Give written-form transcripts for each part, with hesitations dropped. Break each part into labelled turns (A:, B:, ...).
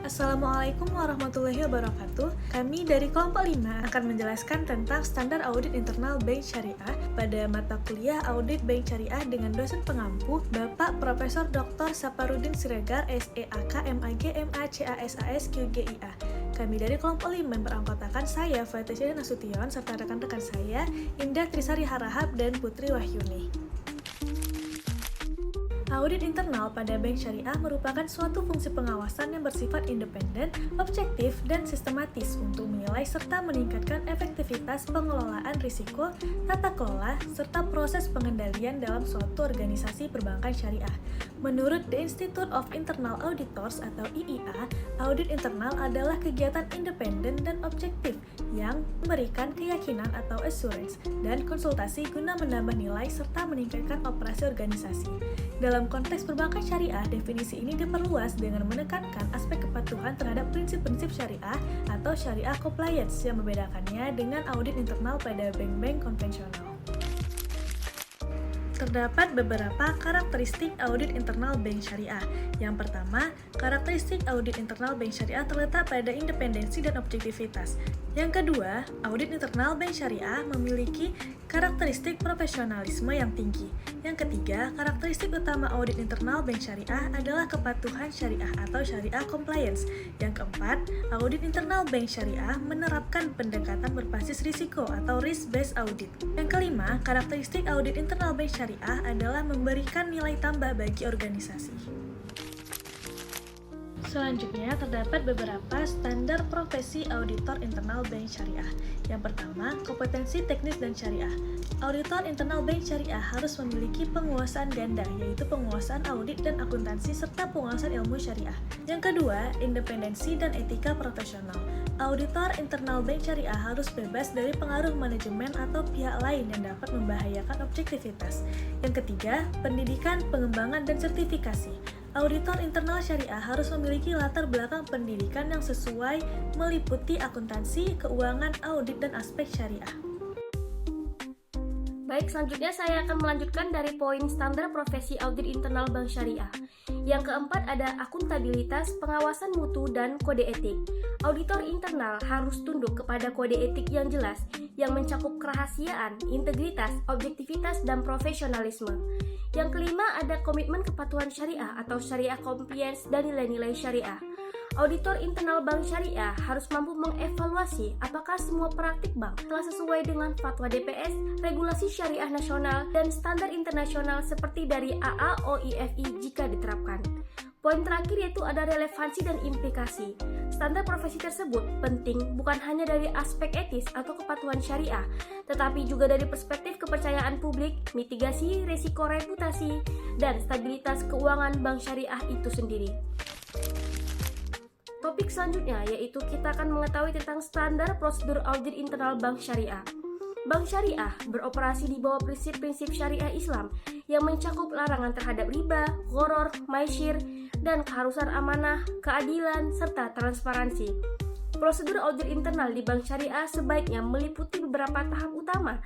A: Assalamualaikum warahmatullahi wabarakatuh. Kami dari kelompok 5 akan menjelaskan tentang standar audit internal Bank Syariah pada mata kuliah Audit Bank Syariah dengan dosen pengampu Bapak Profesor Dr. Saparudin Siregar, SEAK, MAG, MACAS, AS, QGIA. Kami dari kelompok 5 beranggotakan saya, Fatisya Nasution, serta rekan-rekan saya, Indah Trisari Harahap dan Putri Wahyuni. Audit internal pada bank syariah merupakan suatu fungsi pengawasan yang bersifat independen, objektif, dan sistematis untuk menilai serta meningkatkan efektivitas pengelolaan risiko, tata kelola, serta proses pengendalian dalam suatu organisasi perbankan syariah. Menurut The Institute of Internal Auditors atau IIA, audit internal adalah kegiatan independen dan objektif yang memberikan keyakinan atau assurance dan konsultasi guna menambah nilai serta meningkatkan operasi organisasi. Dalam konteks perbankan syariah, definisi ini diperluas dengan menekankan aspek kepatuhan terhadap prinsip-prinsip syariah atau syariah compliance yang membedakannya dengan audit internal pada bank-bank konvensional. Terdapat beberapa karakteristik audit internal bank syariah. Yang pertama, karakteristik audit internal bank syariah terletak pada independensi dan objektivitas. Yang kedua, audit internal bank syariah memiliki karakteristik profesionalisme yang tinggi. Yang ketiga, karakteristik utama audit internal bank syariah adalah kepatuhan syariah atau syariah compliance. Yang keempat, audit internal bank syariah menerapkan pendekatan berbasis risiko atau risk-based audit. Yang kelima, karakteristik audit internal bank syariah adalah memberikan nilai tambah bagi organisasi. Selanjutnya, terdapat beberapa standar profesi auditor internal bank syariah. Yang pertama, kompetensi teknis dan syariah. Auditor internal bank syariah harus memiliki penguasaan ganda, yaitu penguasaan audit dan akuntansi serta penguasaan ilmu syariah. Yang kedua, independensi dan etika profesional. Auditor internal bank syariah harus bebas dari pengaruh manajemen atau pihak lain yang dapat membahayakan objektivitas. Yang ketiga, pendidikan, pengembangan, dan sertifikasi. Auditor internal syariah harus memiliki latar belakang pendidikan yang sesuai, meliputi akuntansi, keuangan, audit, dan aspek syariah.
B: Baik, selanjutnya saya akan melanjutkan dari poin standar profesi audit internal bank syariah. Yang keempat ada akuntabilitas, pengawasan mutu, dan kode etik. Auditor internal harus tunduk kepada kode etik yang jelas, yang mencakup kerahasiaan, integritas, objektivitas, dan profesionalisme. Yang kelima ada komitmen kepatuhan syariah atau syariah compliance dan nilai-nilai syariah. Auditor internal bank syariah harus mampu mengevaluasi apakah semua praktik bank telah sesuai dengan fatwa DPS, regulasi syariah nasional, dan standar internasional seperti dari AAOIFI jika diterapkan. Poin terakhir yaitu ada relevansi dan implikasi. Standar profesi tersebut penting bukan hanya dari aspek etis atau kepatuhan syariah, tetapi juga dari perspektif kepercayaan publik, mitigasi risiko reputasi, dan stabilitas keuangan bank syariah itu sendiri. Topik selanjutnya yaitu kita akan mengetahui tentang standar prosedur audit internal bank syariah. Bank syariah beroperasi di bawah prinsip-prinsip syariah Islam yang mencakup larangan terhadap riba, gharar, maisir, dan keharusan amanah, keadilan, serta transparansi. Prosedur audit internal di bank syariah sebaiknya meliputi beberapa tahap utama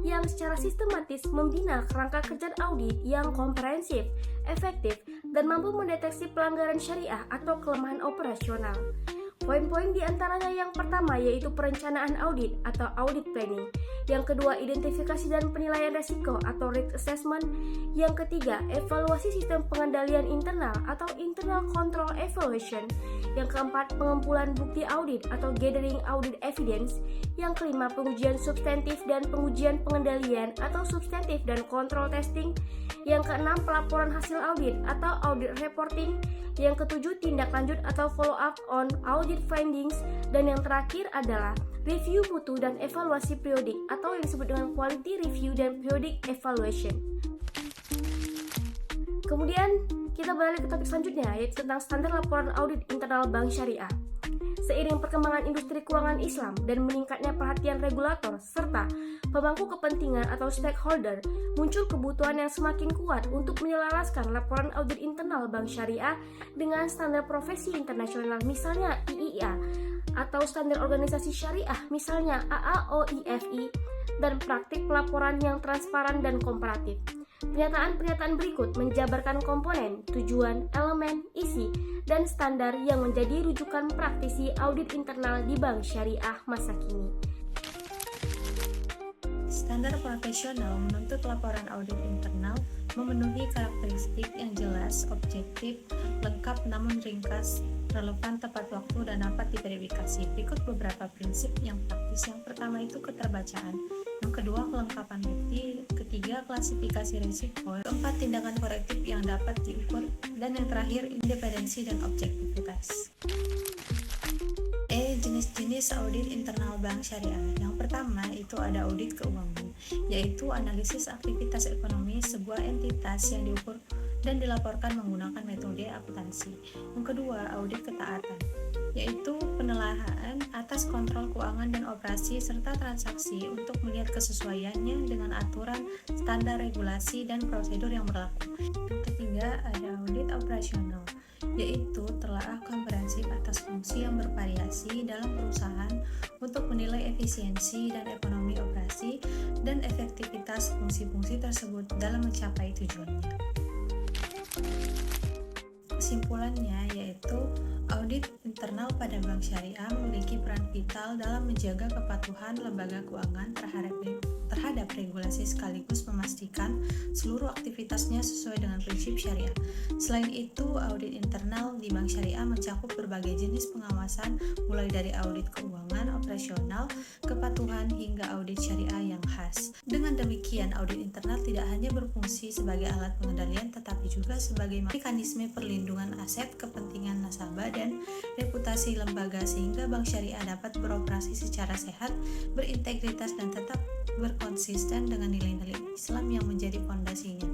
B: yang secara sistematis membina kerangka kerja audit yang komprehensif, efektif, dan mampu mendeteksi pelanggaran syariah atau kelemahan operasional. Poin-poin di antaranya yang pertama yaitu perencanaan audit atau audit planning. Yang kedua, identifikasi dan penilaian resiko atau risk assessment. Yang ketiga, evaluasi sistem pengendalian internal atau internal control evaluation. Yang keempat, pengumpulan bukti audit atau gathering audit evidence. Yang kelima, pengujian substantif dan pengujian pengendalian atau substantif dan control testing. Yang keenam, pelaporan hasil audit atau audit reporting. Yang ketujuh, tindak lanjut atau follow up on audit findings. Dan yang terakhir adalah review mutu dan evaluasi periodik atau yang disebut dengan quality review dan periodic evaluation. Kemudian kita beralih ke topik selanjutnya yaitu tentang standar laporan audit internal bank syariah. Seiring perkembangan industri keuangan Islam dan meningkatnya perhatian regulator serta pemangku kepentingan atau stakeholder, muncul kebutuhan yang semakin kuat untuk menyelaraskan laporan audit internal bank syariah dengan standar profesi internasional misalnya IIA atau standar organisasi syariah, misalnya AAOIFI, dan praktik pelaporan yang transparan dan komparatif. Pernyataan-pernyataan berikut menjabarkan komponen, tujuan, elemen, isi, dan standar yang menjadi rujukan praktisi audit internal di bank syariah masa kini.
C: Standar profesional menuntut laporan audit internal memenuhi karakteristik yang jelas, objektif, lengkap namun ringkas, relevan, tepat waktu, dan dapat diverifikasi. Berikut beberapa prinsip yang praktis. Yang pertama itu keterbacaan, yang kedua kelengkapan bukti, ketiga klasifikasi risiko, keempat tindakan korektif yang dapat diukur, dan yang terakhir independensi dan objektivitas. Jenis-jenis audit internal bank syariah. Yang pertama itu ada audit keuangan, yaitu analisis aktivitas ekonomi sebuah entitas yang diukur dan dilaporkan menggunakan metode akuntansi. Yang kedua, audit ketaatan, yaitu penelaahan atas kontrol keuangan dan operasi serta transaksi untuk melihat kesesuaiannya dengan aturan, standar, regulasi, dan prosedur yang berlaku. Yang ketiga, ada audit operasional, yaitu telaah komprehensif atas fungsi yang bervariasi dalam perusahaan untuk menilai efisiensi dan ekonomi operasi dan efektivitas fungsi-fungsi tersebut dalam mencapai tujuannya. Kesimpulannya yaitu audit internal pada bank syariah memiliki peran vital dalam menjaga kepatuhan lembaga keuangan terhadap regulasi sekaligus memastikan seluruh aktivitasnya sesuai dengan prinsip syariah. Selain itu, audit internal di bank syariah mencakup berbagai jenis pengawasan mulai dari audit keuangan, operasional, kepatuhan hingga audit syariah yang khas. Dengan demikian, audit internal tidak hanya berfungsi sebagai alat pengendalian tetapi juga sebagai mekanisme perlindungan aset, kepentingan nasabah, dan reputasi lembaga sehingga bank syariah dapat beroperasi secara sehat, berintegritas, dan tetap berkonsisten dengan nilai-nilai Islam yang menjadi fondasinya.